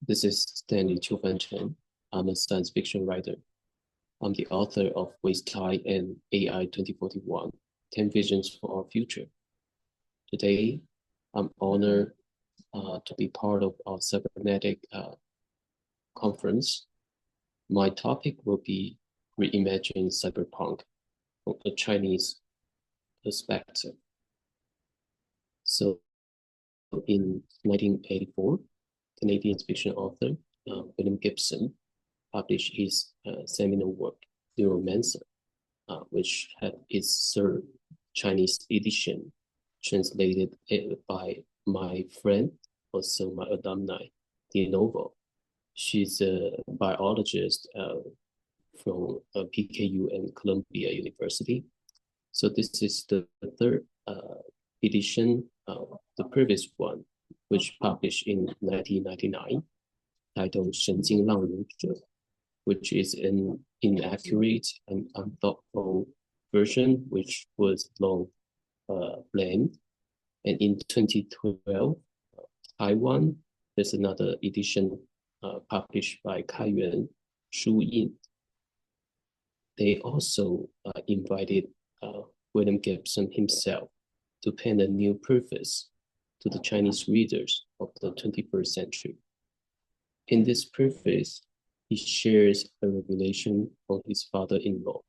This is Stanley Qiufan. I'm a science fiction writer. I'm the author of Waste Time and AI 2041, 10 Visions for Our Future. Today, I'm honored to be part of our cybernetic conference. My topic will be Reimagine Cyberpunk from a Chinese perspective. So in 1984, Canadian fiction author William Gibson published his seminal work, Neuromancer, which had its third Chinese edition translated by my friend, also my alumni, De Novo. She's a biologist from PKU and Columbia University. So this is the third edition of the previous one, which published in 1999, titled 神经浪游者, which is an inaccurate and unthoughtful version, which was long blamed. And in 2012, Taiwan, there's another edition published by Kaiyuan Shu Yin. They also invited William Gibson himself to pen a new preface to the Chinese readers of the 21st century. In this preface, he shares a revelation from his father-in-law,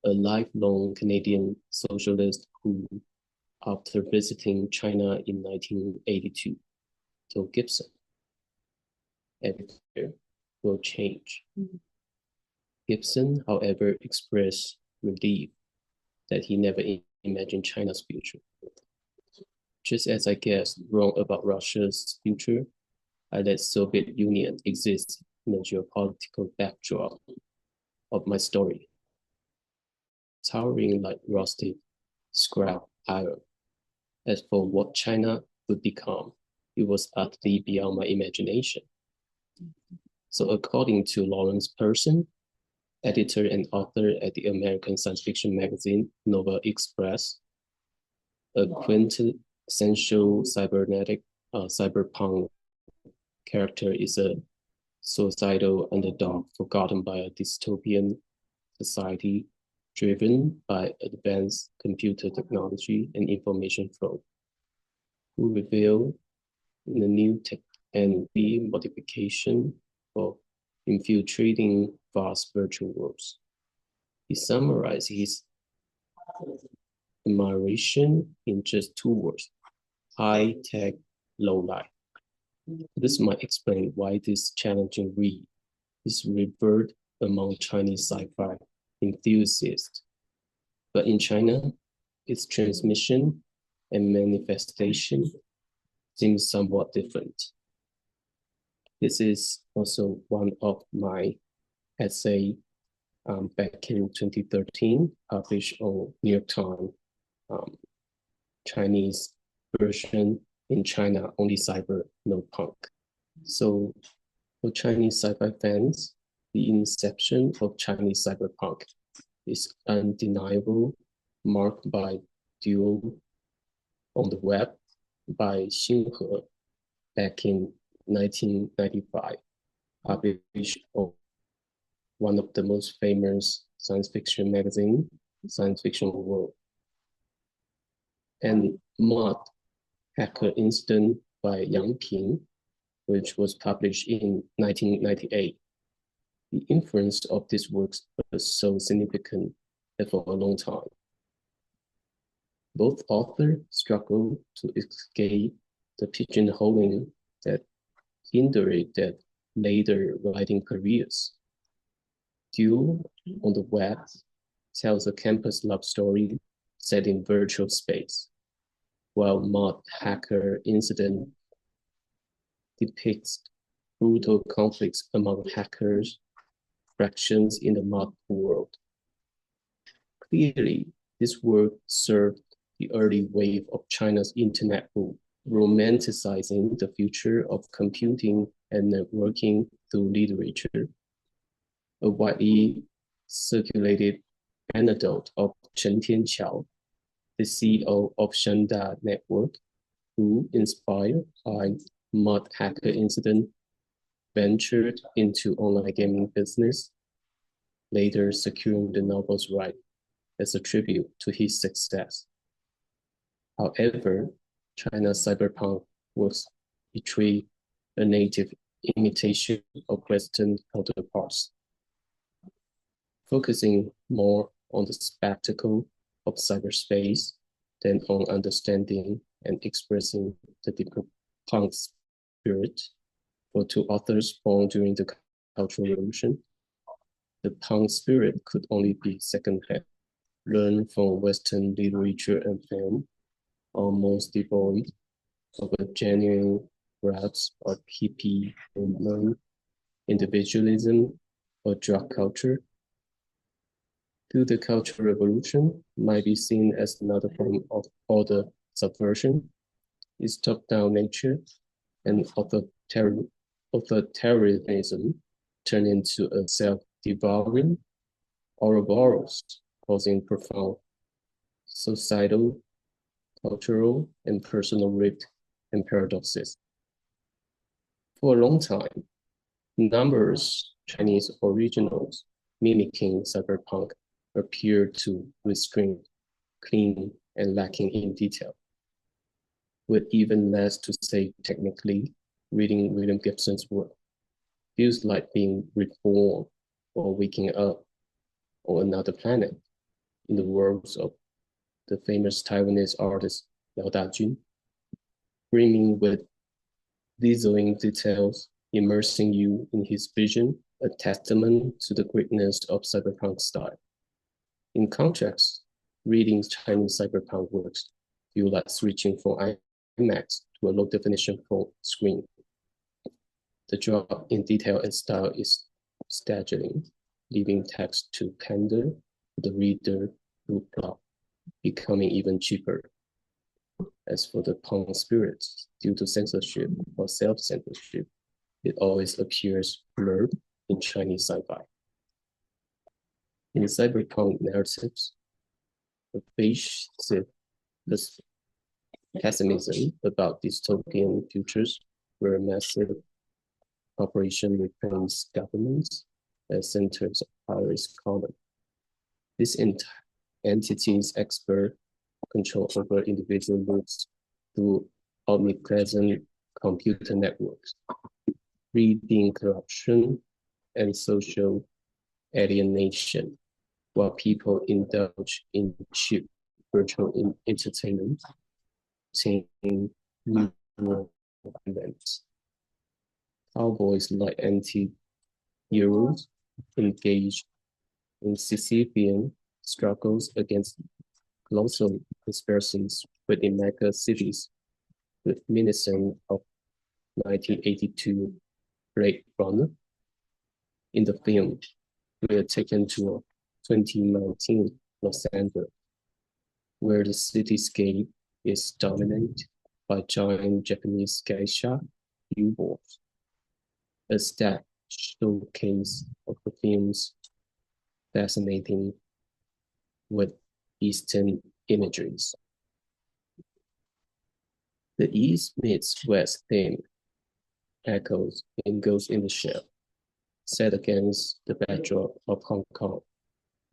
a lifelong Canadian socialist who, after visiting China in 1982, told Gibson, "Everything will change." Gibson, however, expressed relief that he never imagined China's future. Just as I guessed wrong about Russia's future, I let Soviet Union exist in the geopolitical backdrop of my story, towering like rusted scrap iron. As for what China would become, it was utterly beyond my imagination. So according to Lawrence Person, editor and author at the American science fiction magazine Nova Express, a quintessential cybernetic cyberpunk character is a societal underdog forgotten by a dystopian society driven by advanced computer technology and information flow, who reveal in a new tech and modification of infiltrating vast virtual worlds. He summarized his admiration in just two words: high-tech, low-life. This might explain why this challenging read is revered among Chinese sci-fi enthusiasts. But in China, its transmission and manifestation seems somewhat different. This is also one of my essays back in 2013, published on New York Times Chinese version in China, only cyber, no punk. So for Chinese sci-fi fans, the inception of Chinese cyberpunk is undeniable, marked by Duel on the Web by Xinghe back in 1995, published on one of the most famous science fiction magazine, Science Fiction World. And Mud, Hacker Incident by Yang Ping, which was published in 1998. The influence of these works was so significant for a long time. Both authors struggled to escape the pigeonholing that hindered their later writing careers. Duel on the Web tells a campus love story set in virtual space, while Mud Hacker Incident depicts brutal conflicts among hackers, fractions in the Mud world. Clearly, this work served the early wave of China's internet boom, romanticizing the future of computing and networking through literature. A widely circulated anecdote of Chen Tianqiao, the CEO of Shanda Network, who, inspired by Mud Hacker Incident, ventured into online gaming business, later securing the novel's right as a tribute to his success. However, China's cyberpunk was betray a native imitation of Western counterparts, focusing more on the spectacle of cyberspace than on understanding and expressing the deeper punk spirit. For two authors born during the Cultural Revolution, the punk spirit could only be secondhand, learned from Western literature and film, almost devoid of a genuine grasp of hippie movement, individualism, or drug culture. Through the Cultural Revolution might be seen as another form of order subversion, its top-down nature and authoritarianism turned into a self-devouring Ouroboros, causing profound societal, cultural, and personal rift and paradoxes. For a long time, numerous Chinese originals mimicking cyberpunk appeared to restrained, clean, and lacking in detail. With even less to say technically, reading William Gibson's work feels like being reborn or waking up on another planet, in the words of the famous Taiwanese artist Yao Dajun, brimming with dazzling details, immersing you in his vision, a testament to the greatness of cyberpunk style. In contrast, reading Chinese cyberpunk works feel like switching from IMAX to a low-definition full screen. The drop in detail and style is staggering, leaving text to pander to the reader through plot, becoming even cheaper. As for the punk spirit, due to censorship or self-censorship, it always appears blurred in Chinese sci-fi. In cyberpunk narratives, the pessimism about dystopian futures where massive corporation replace governments as centers of power is common. These entities expert control over individual groups through omnipresent computer networks, breeding corruption and social alienation, while people indulge in cheap virtual entertainment, obtaining rural events. Cowboys like anti-heroes engage in Sisyphean struggles against colossal conspiracies within mega cities, reminiscent of 1982 Blade Runner. In the film, we are taken to 2019 Los Angeles, where the cityscape is dominated by giant Japanese geisha billboards, a stacked showcase of the film's fascinating with Eastern imageries. The East meets West theme echoes in Ghost in the Shell, set against the backdrop of Hong Kong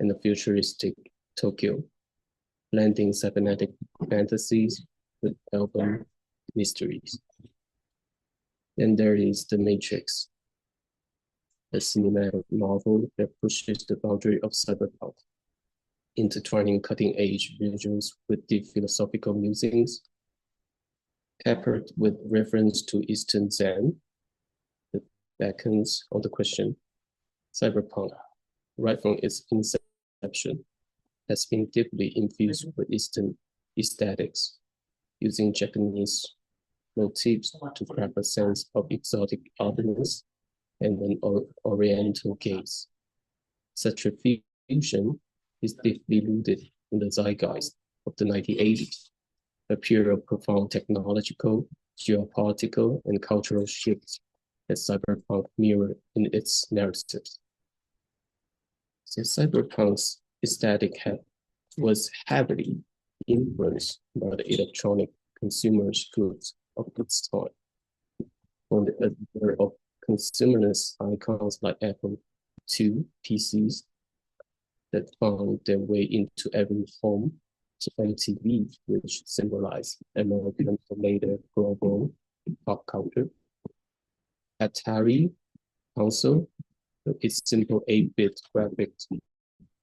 and the futuristic Tokyo, blending cybernetic fantasies with urban mysteries. Then there is The Matrix, a cinematic novel that pushes the boundary of cyberpunk, intertwining cutting-edge visuals with deep philosophical musings, peppered with reference to Eastern Zen, that beckons on the question. Cyberpunk, right from its inception, has been deeply infused with Eastern aesthetics, using Japanese motifs to craft a sense of exotic otherness and an Oriental gaze. Such a fusion is deeply rooted in the zeitgeist of the 1980s, a period of profound technological, geopolitical, and cultural shifts that cyberpunk mirrored in its narratives. So cyberpunk's aesthetic was heavily influenced by the electronic consumer goods of its time, from the allure of consumerist icons like Apple II PCs that found their way into every home, to MTV, which symbolized American and later global pop culture. Atari console, its simple 8-bit graphics,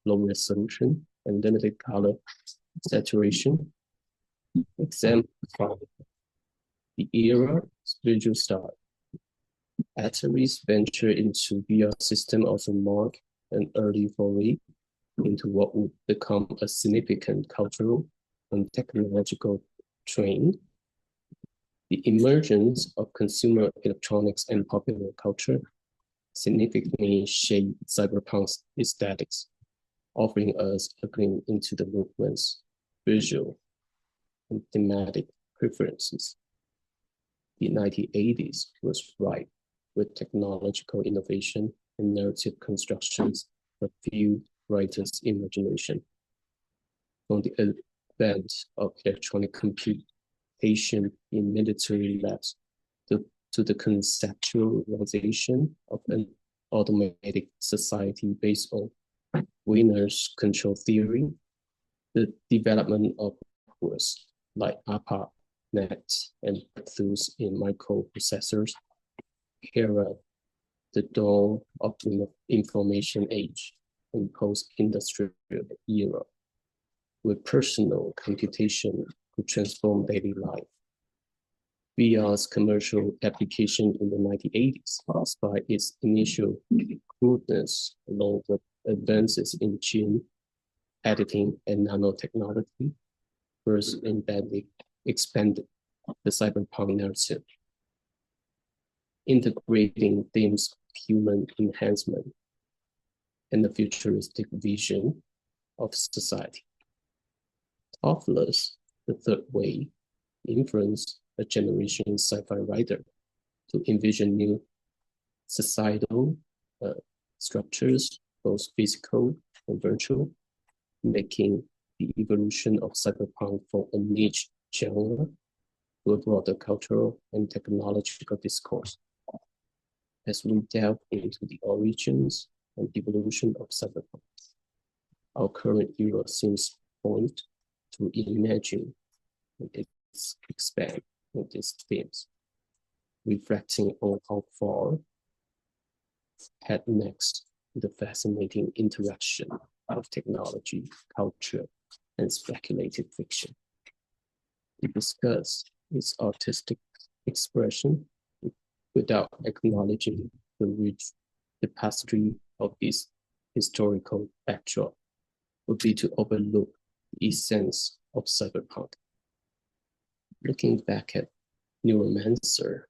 low resolution, and limited color saturation, exemplified the era visual style. Atari's venture into VR system also marked an early foray into what would become a significant cultural and technological trend. The emergence of consumer electronics and popular culture significantly shaped cyberpunk's aesthetics, offering us a glimpse into the movement's visual and thematic preferences. The 1980s was ripe with technological innovation and narrative constructions that fueled writers' imagination. From the advent of electronic computation in military labs to the conceptualization of an automated society based on Wiener's control theory, the development of words like ARPANET and breakthroughs in microprocessors herald the dawn of the information age and post-industrial era, where personal computation could transform daily life. VR's commercial application in the 1980s, despite its initial crudeness, along with advances in gene editing and nanotechnology, first expanded the cyberpunk narrative, integrating themes of human enhancement and the futuristic vision of society. Toffler's The Third Way influenced a generation sci-fi writer to envision new societal structures, both physical and virtual, making the evolution of cyberpunk from a niche genre to a broader cultural and technological discourse. As we delve into the origins and evolution of cyberpunk, our current era seems point to imagine and expand on these themes, reflecting on how far head next to the fascinating interaction of technology, culture, and speculative fiction. To discuss its artistic expression without acknowledging the rich tapestry of its historical backdrop would be to overlook the essence of cyberpunk. Looking back at Neuromancer,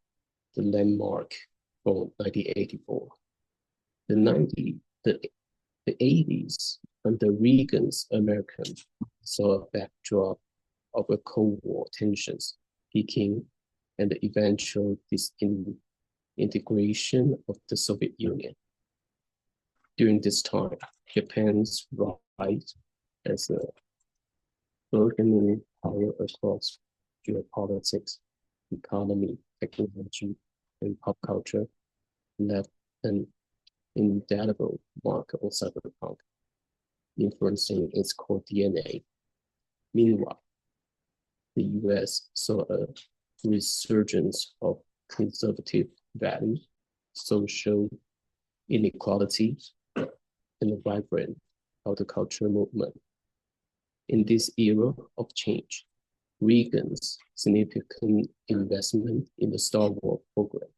the landmark from 1984, the 80s under Reagan's America saw a backdrop of a Cold War tensions peaking and the eventual disintegration of the Soviet Union. During this time, Japan's rise as a burgeoning power across geopolitics, economy, technology, and pop culture left an indelible mark on cyberpunk, influencing its core DNA. Meanwhile, the US saw a resurgence of conservative values, social inequality, and a vibrant counterculture movement. In this era of change, Reagan's significant investment in the Star Wars program,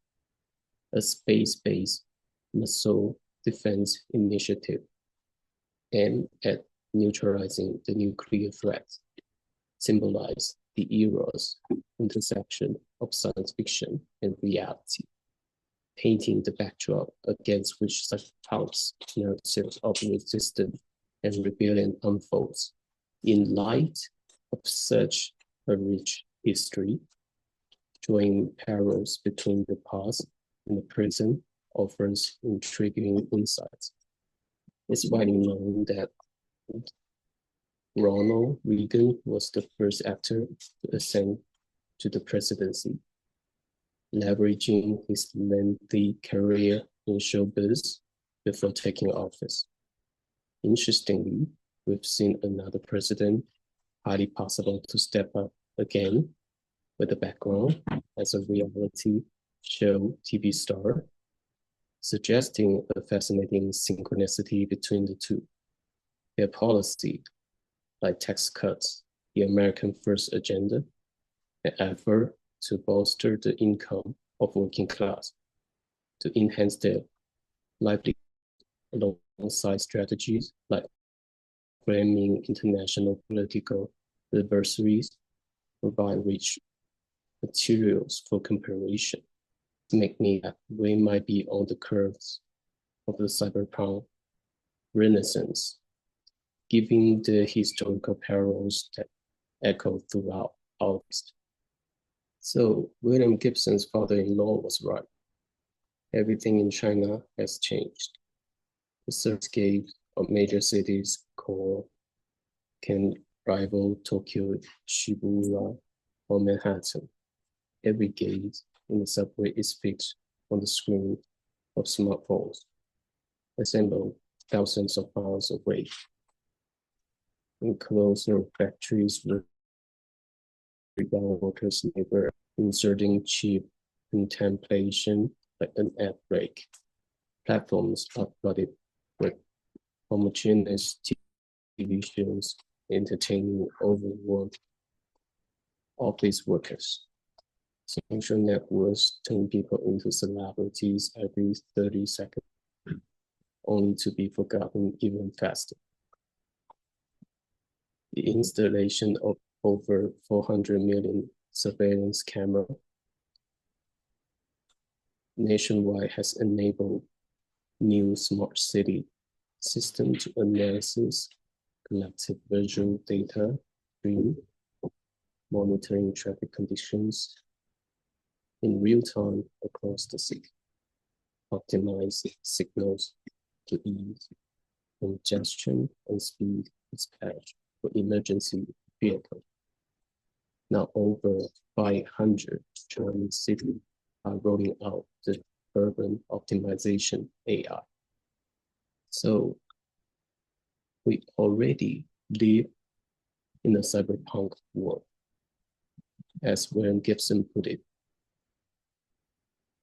a space-based missile defense initiative aimed at neutralizing the nuclear threat, symbolized the era's intersection of science fiction and reality, painting the backdrop against which such pulse narratives of resistance and rebellion unfolds. In light of such a rich history, drawing parallels between the past and the present offers intriguing insights. It's widely known that Ronald Reagan was the first actor to ascend to the presidency. leveraging his lengthy career in showbiz before taking office. Interestingly, we've seen another president highly possible to step up again with a background as a reality show TV star, suggesting a fascinating synchronicity between the two. Their policy, like tax cuts, the American First agenda, an effort to bolster the income of working class, to enhance their livelihood alongside strategies like framing international political adversaries, provide rich materials for comparison. Make me that we might be on the curves of the cyberpunk renaissance, given the historical parallels that echo throughout August. So William Gibson's father-in-law was right. Everything in China has changed. The cityscape of major cities can rival Tokyo, Shibuya, or Manhattan. Every gate in the subway is fixed on the screen of smartphones, assembled thousands of miles away. In closer factories, workers labor inserting cheap contemplation like an ad break. Platforms are flooded with homogeneous TV shows entertaining overworked office workers. Social networks turn people into celebrities every 30 seconds, only to be forgotten even faster. The installation of over 400 million surveillance cameras nationwide has enabled new smart city system to analyze collective visual data stream, monitoring traffic conditions in real time across the city, optimize signals to ease congestion and speed dispatch for emergency vehicles. Now over 500 Chinese cities are rolling out the urban optimization AI. So we already live in a cyberpunk world. As William Gibson put it,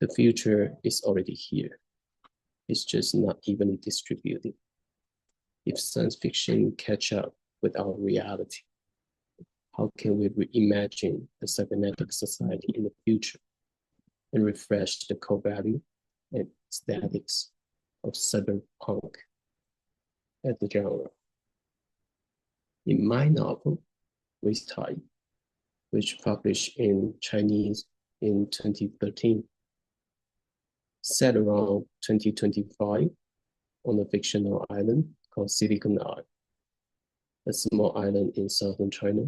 the future is already here. It's just not evenly distributed. If science fiction catch up with our reality, how can we reimagine the cybernetic society in the future and refresh the core value and aesthetics of cyberpunk as the genre? In my novel, Waste Time, which published in Chinese in 2013, set around 2025 on a fictional island called Silicon Isle, a small island in southern China,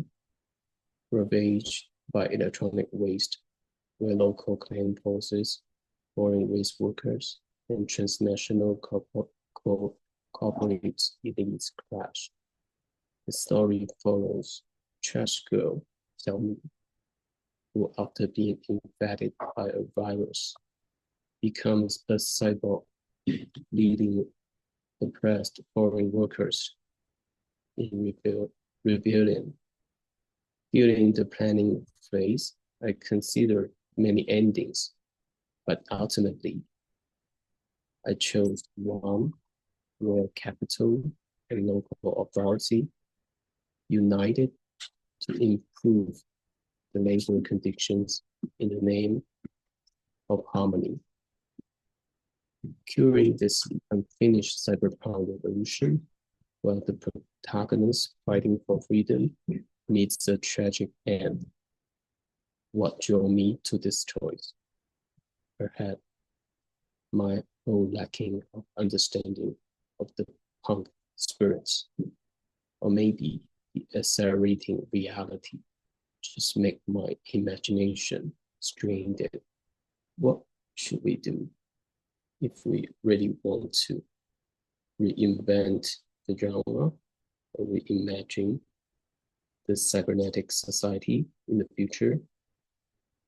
ravaged by electronic waste, where local cleaning forces, foreign waste workers, and transnational corporate elites clash. The story follows trash girl Xiaomi, who after being infected by a virus, becomes a cyborg, leading oppressed foreign workers in rebellion. During the planning phase, I considered many endings, but ultimately, I chose one where capital and local authority united to improve the labor conditions in the name of harmony. Curing this unfinished cyberpunk revolution, while the protagonist fighting for freedom meets a tragic end. What drove me to this choice? Perhaps my own lacking of understanding of the punk spirits, or maybe the accelerating reality just make my imagination strained. What should we do if we really want to reinvent the genre or reimagine the cybernetic society in the future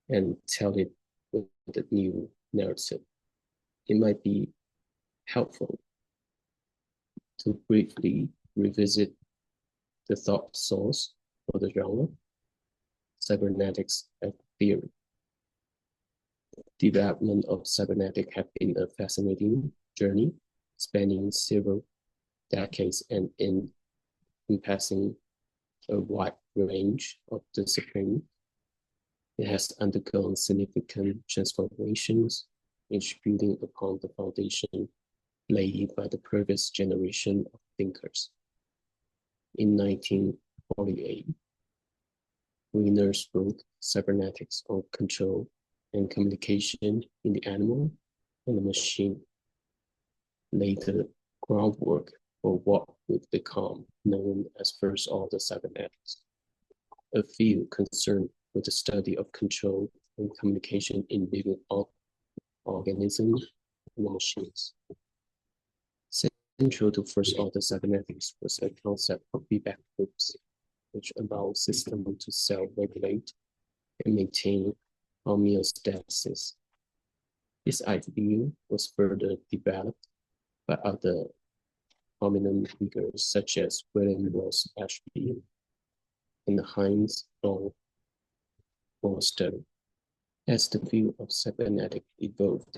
and tell it with the new narrative. It might be helpful to briefly revisit the thought source for the genre, cybernetics as theory. Development of cybernetic have been a fascinating journey, spanning several decades and encompassing a wide range of disciplines. It has undergone significant transformations, each building upon the foundation laid by the previous generation of thinkers. In 1948, Wiener's book Cybernetics on Control and Communication in the Animal and the Machine laid the groundwork for what would become known as first-order cybernetics, a field concerned with the study of control and communication in living organisms and machines. Central to first-order cybernetics was a concept of feedback loops, which allow systems to self-regulate and maintain homeostasis. This idea was further developed by other prominent figures such as William Ross Ashby and Heinz von Foster. As the field of cybernetics evolved,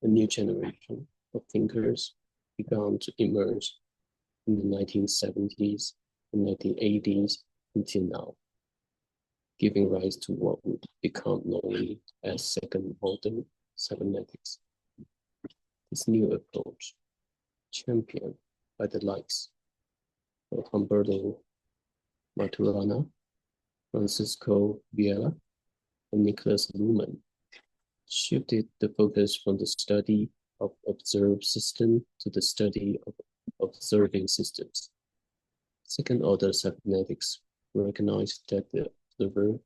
a new generation of thinkers began to emerge in the 1970s and 1980s until now, giving rise to what would become known as second-order cybernetics. This new approach, championed by the likes of Humberto Maturana, Francisco Viella, and Nicholas Luhmann, shifted the focus from the study of observed systems to the study of observing systems. Second-order cybernetics recognized that the observer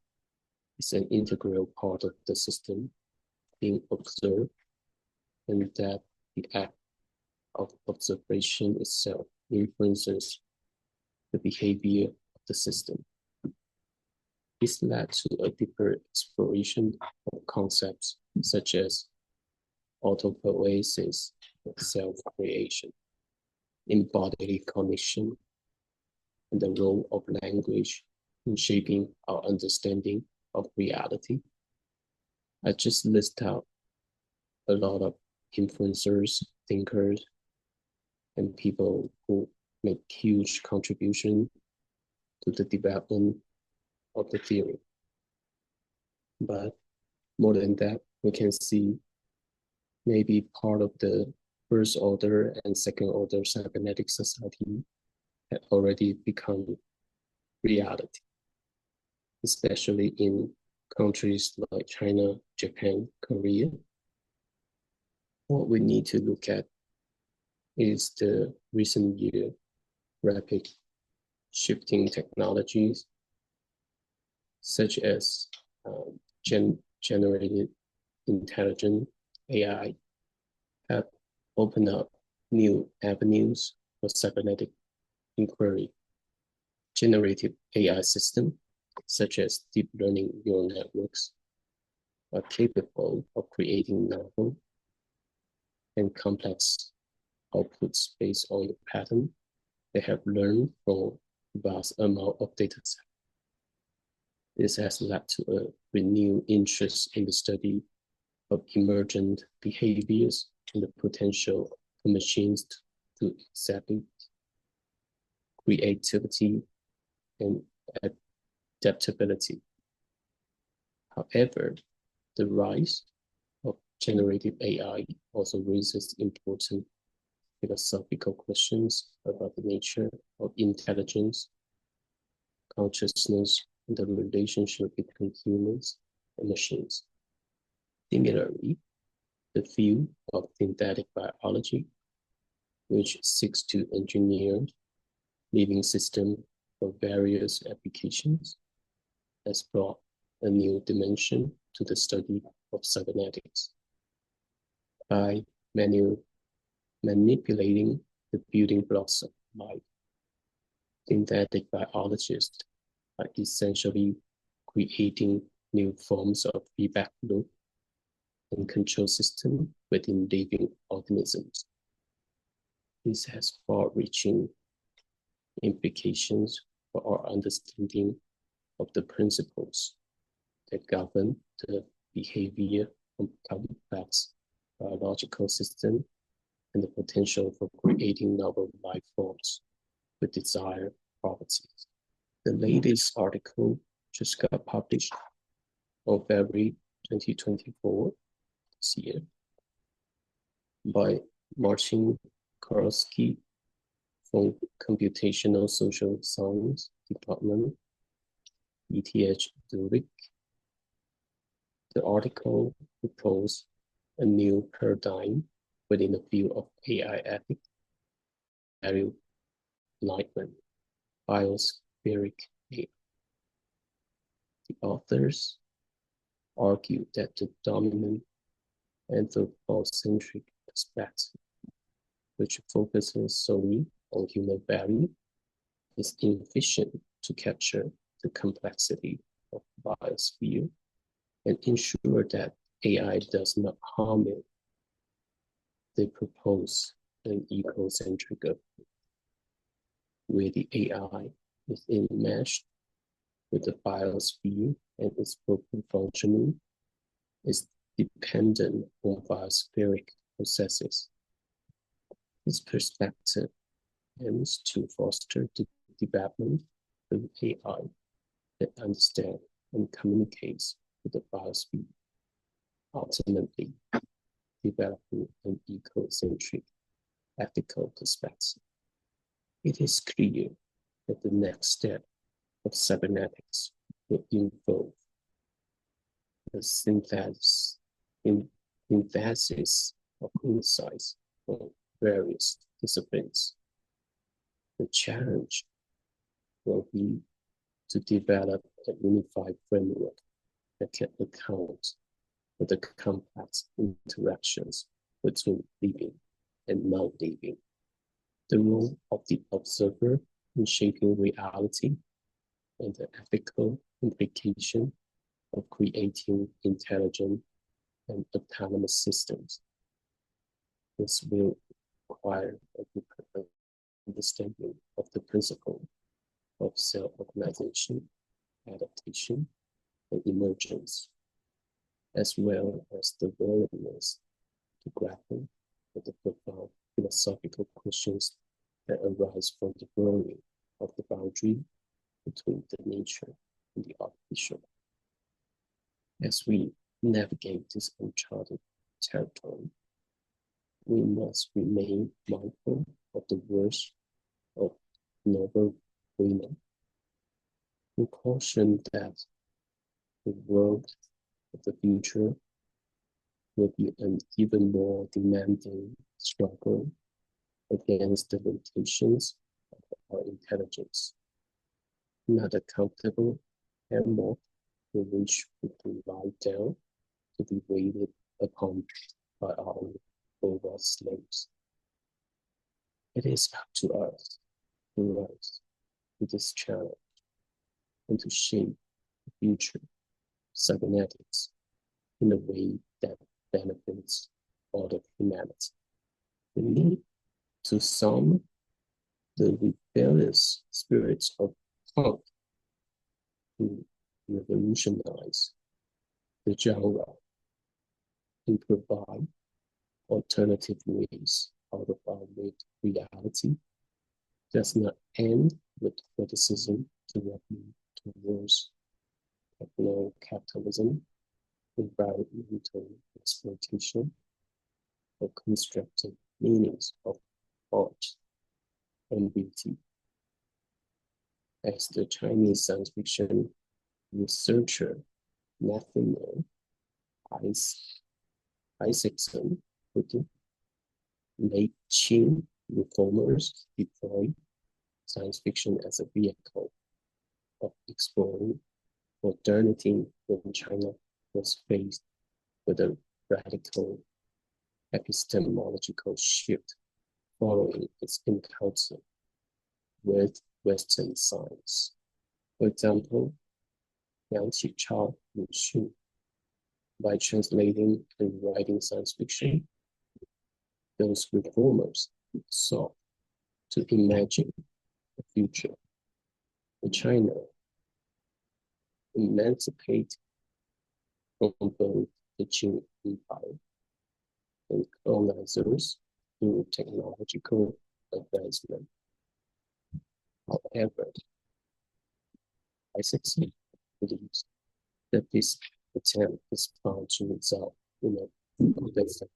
is an integral part of the system being observed, and that the act of observation itself influences the behavior of the system. This led to a deeper exploration of concepts such as autopoiesis, self-creation, embodied cognition, and the role of language in shaping our understanding of reality. I just list out a lot of influencers, thinkers, and people who make huge contribution to the development of the theory. But more than that, we can see maybe part of the first order and second order cybernetic society had already become reality, especially in countries like China, Japan, Korea. What we need to look at is the recent year rapid shifting technologies such as generated intelligent AI have opened up new avenues for cybernetic inquiry. Generative AI systems, such as deep learning neural networks, are capable of creating novel and complex outputs based on the pattern they have learned from a vast amount of data sets. This has led to a renewed interest in the study of emergent behaviors and the potential for machines to exhibit creativity and adaptability. However, the rise of generative AI also raises important philosophical questions about the nature of intelligence, consciousness, and the relationship between humans and machines. Similarly, the field of synthetic biology, which seeks to engineer living systems for various applications, has brought a new dimension to the study of cybernetics. By manipulating the building blocks of life, synthetic biologists are essentially creating new forms of feedback loop and control system within living organisms. This has far-reaching implications for our understanding of the principles that govern the behavior of complex biological systems and the potential for creating novel life forms with desired properties. The latest article just got published on February 2024 this year by Marcin Karolski from Computational Social Science Department, ETH Zurich. The article proposed a new paradigm within the field of AI ethics, value alignment, biospheric AI. The authors argue that the dominant anthropocentric perspective, which focuses solely on human value, is inefficient to capture the complexity of the biosphere and ensure that AI does not harm it. They propose an ecocentric approach where the AI is enmeshed with the biosphere and its proper functioning is dependent on biospheric processes. This perspective aims to foster the development of AI that understands and communicates with the biosphere, ultimately developing an ecocentric ethical perspective. It is clear that the next step of cybernetics will involve the synthesis of insights from various disciplines. The challenge will be to develop a unified framework that can account for the complex interactions between living and non-living. The role of the observer in shaping reality and the ethical implication of creating intelligent and autonomous systems. This will require a deeper understanding of the principle of self-organization, adaptation, and emergence, as well as the willingness to grapple with the profound philosophical questions that arise from the blurring of the boundary between the nature and the artificial. As we navigate this uncharted territory, we must remain mindful of the words of Nobel winner, who cautioned that the world of the future will be an even more demanding struggle against the limitations of our intelligence, not accountable hammock in which we can lie down to be waited upon by our robot slaves. It is up to us to rise to this challenge and to shape the future cybernetics in a way that benefits all of humanity. We need to summon the rebellious spirits of punk to revolutionize the genre and provide alternative ways out of our lived reality. Does not end with criticism directly towards capitalism, environmental exploitation, or constructive meanings of art and beauty. As the Chinese science fiction researcher Nathaniel Isaacson put it, late Qin reformers deployed science fiction as a vehicle of exploring modernity when China was faced with a radical epistemological shift following its encounter with Western science. For example, Yang Qichao Xun by translating and writing science fiction, those reformers sought to imagine a future in China, emancipate from both the Qing Empire and colonizers through technological advancement. However, Isaacson believes that this attempt is bound to result in a deficit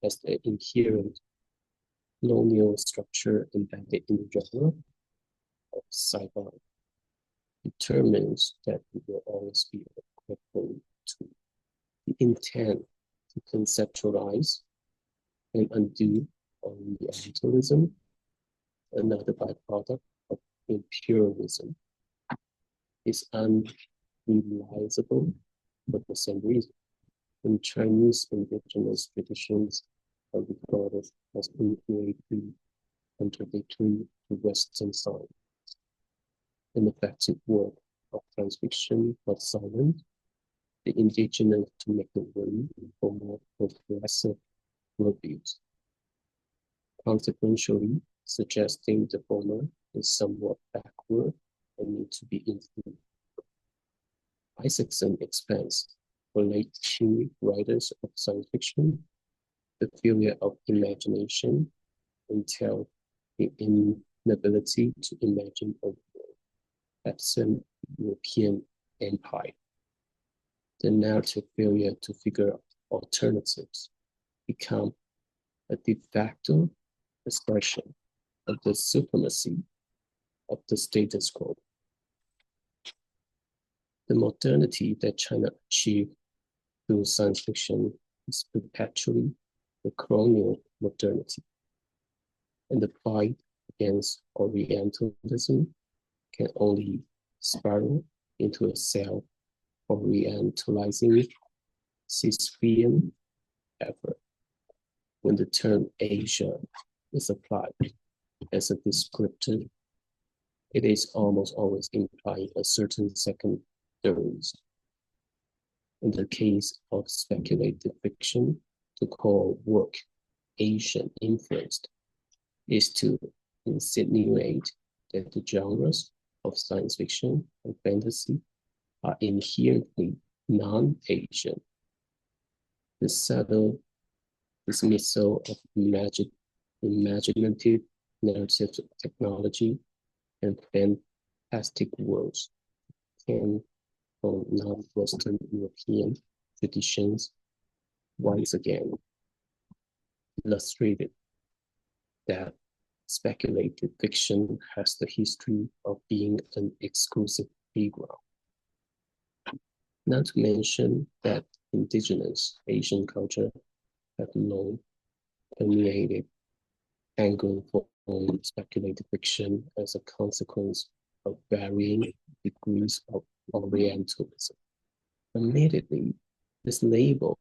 as the inherent colonial structure embedded in the genre of cyber determines that it will always be equivalent to the intent to conceptualize and undo Orientalism, another byproduct of imperialism, is unrealizable for the same reason. When Chinese indigenous traditions are regarded as inherently contradictory to Western science. An effective work of science fiction but silent, the indigenous to make the way for more progressive worldviews. Consequentially, suggesting the former is somewhat backward and need to be improved. Isaacson expands for late Qing writers of science fiction the failure of imagination entailed the inability to imagine a world absent European empire. The narrative failure to figure out alternatives become a de facto expression of the supremacy of the status quo. The modernity that China achieved through science fiction is perpetually the colonial modernity, and the fight against Orientalism can only spiral into a self-orientalizing Sisyphean effort when the term Asia is applied as a descriptor. It is almost always implying a certain secondaries. In the case of speculative fiction, to call work Asian influenced is to insinuate that the genres of science fiction and fantasy are inherently non-Asian. The subtle dismissal of imaginative narrative technology and fantastic worlds came from non-Western European traditions once again illustrated that speculative fiction has the history of being an exclusive playground. Not to mention that indigenous Asian culture have long permeated Anglophone speculative fiction as a consequence of varying degrees of Orientalism. Admittedly, this label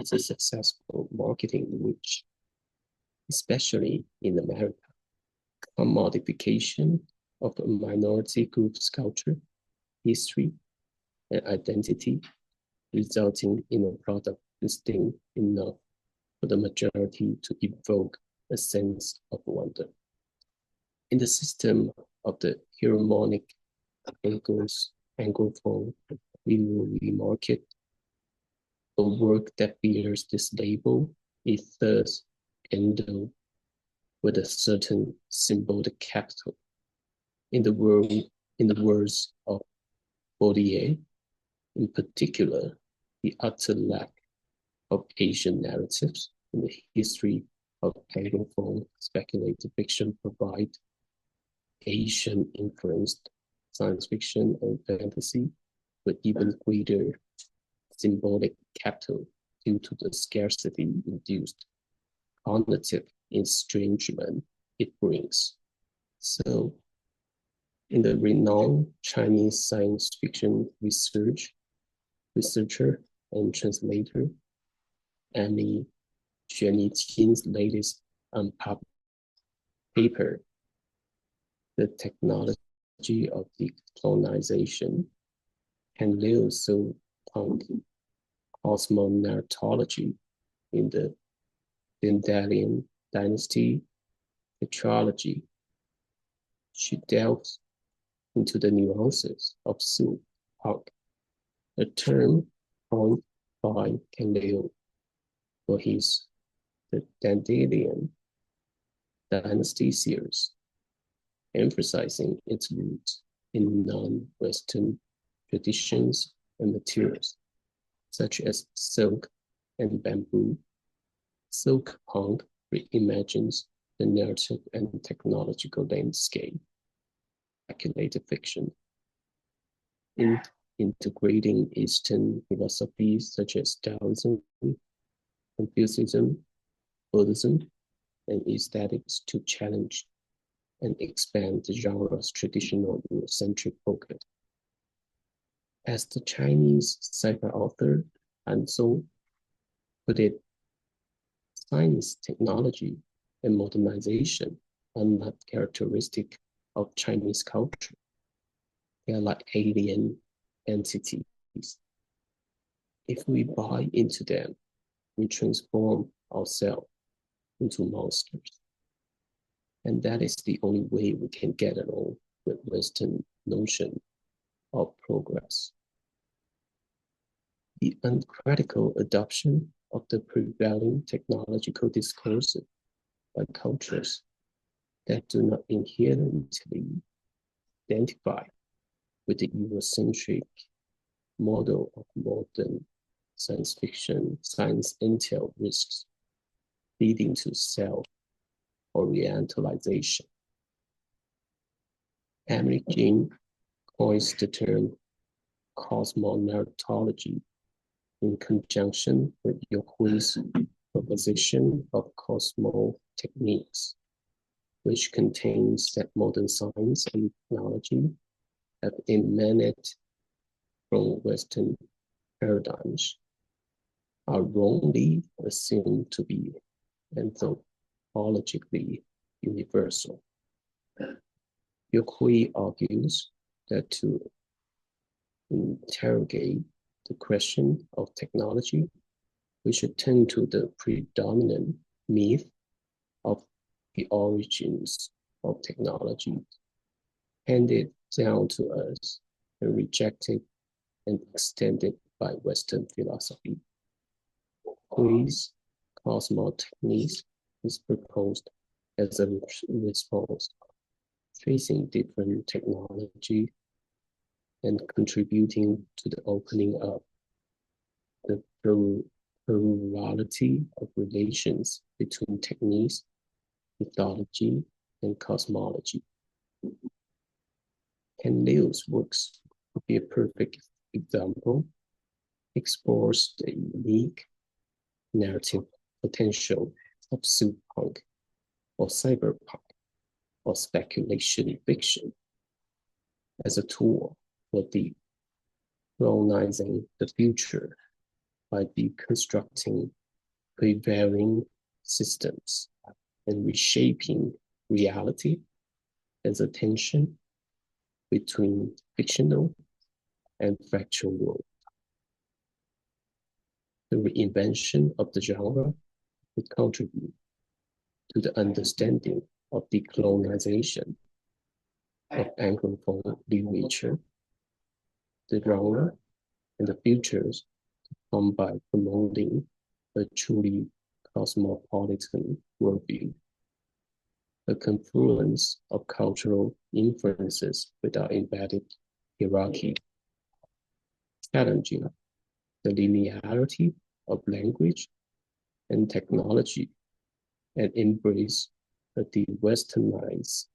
is a successful marketing which, especially in America, commodification of a minority group's culture, history, and identity, resulting in a product distinct enough for the majority to evoke a sense of wonder. In the system of the hegemonic Anglophone, we will remarket a work that bears this label is thus endowed with a certain symbolic capital. In the words of Baudelaire, in particular, the utter lack of Asian narratives in the history of Anglophone speculative fiction provide Asian-influenced science fiction and fantasy with even greater symbolic capital due to the scarcity-induced cognitive estrangement it brings. So, in the renowned Chinese science fiction researcher and translator, Annie Xuanyiqin's latest unpublished paper, The Technology of Decolonization, can live so punk cosmonarratology in the Dindalian dynasty, tetralogy. She delves into the nuances of Punk, a term coined by Ken for his The Dandelion Dynasty series, emphasizing its roots in non-Western traditions and materials, such as silk and bamboo. Cyberpunk reimagines the narrative and technological landscape, speculative fiction, integrating Eastern philosophies such as Taoism, Confucianism, Buddhism, and aesthetics to challenge and expand the genre's traditional Eurocentric focus. As the Chinese sci-fi author Han Song put it, science, technology, and modernization are not characteristic of Chinese culture. They are like alien entities. If we buy into them, we transform ourselves into monsters. And that is the only way we can get along with Western notion of progress. The uncritical adoption of the prevailing technological discourses by cultures that do not inherently identify with the Eurocentric model of modern science fiction, science intel risks, leading to self-orientalization. Reimagine coins the term cosmonarratology in conjunction with Yokui's proposition of cosmo techniques, which contains that modern science and technology have emanated from Western paradigms, are wrongly assumed to be anthropologically universal. Yokui argues that to interrogate the question of technology, we should turn to the predominant myth of the origins of technology, handed down to us and rejected and extended by Western philosophy. Yokui's cosmotechniques is proposed as a response, tracing different technology and contributing to the opening up the plurality of relations between techniques, mythology, and cosmology. Ken Liu's works would be a perfect example, explores the unique narrative potential of punk or cyberpunk or speculation fiction as a tool for decolonizing the future by deconstructing prevailing systems and reshaping reality as a tension between fictional and factual world. The reinvention of the genre would contribute to the understanding of decolonization of Anglophone literature, the genre, and the futures come by promoting a truly cosmopolitan worldview, a confluence of cultural influences without embedded hierarchy, challenging the linearity of language and technology, and embrace a de-westernized,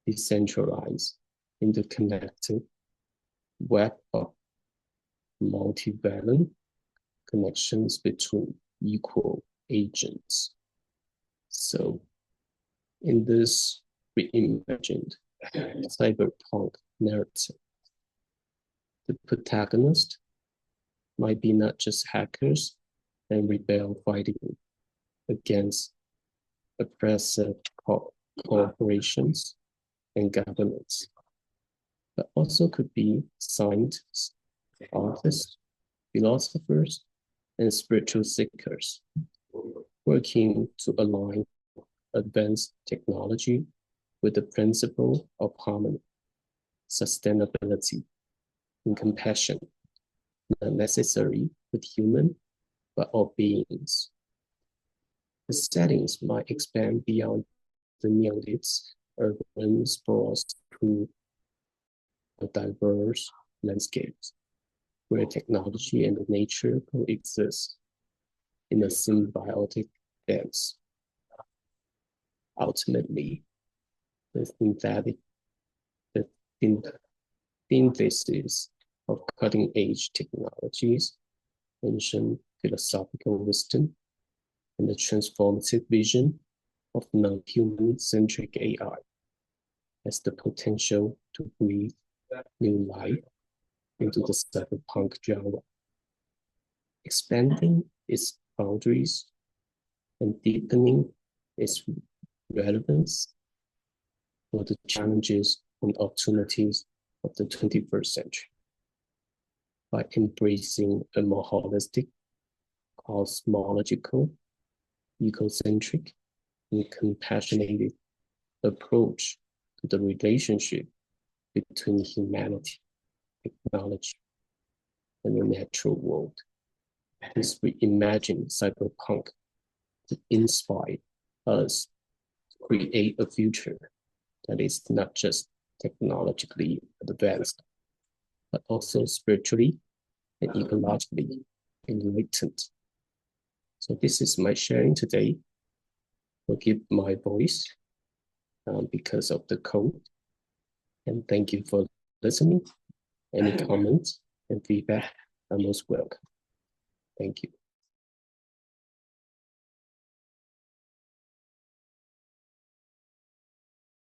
decentralized, interconnected web of multivalent connections between equal agents. So in this reimagined cyberpunk narrative, the protagonist might be not just hackers and rebel fighting against oppressive corporations and governments, but also could be scientists, artists, philosophers, and spiritual seekers, working to align advanced technology with the principle of harmony, sustainability, and compassion, not necessary with human, but all beings. The settings might expand beyond the neoliths, urban sprawls to diverse landscapes where technology and nature coexist in a symbiotic dance. Ultimately, the synthesis of cutting-edge technologies, ancient philosophical wisdom, and the transformative vision of non-human-centric AI has the potential to breathe new life into the cyberpunk genre, expanding its boundaries and deepening its relevance for the challenges and opportunities of the 21st century. By embracing a more holistic, cosmological, ecocentric, and compassionate approach to the relationship between humanity, technology, and the natural world. This reimagine cyberpunk to inspire us to create a future that is not just technologically advanced, but also spiritually and ecologically enlightened. So this is my sharing today. Forgive my voice because of the cold. And thank you for listening. Any comments and feedback are most welcome. Thank you.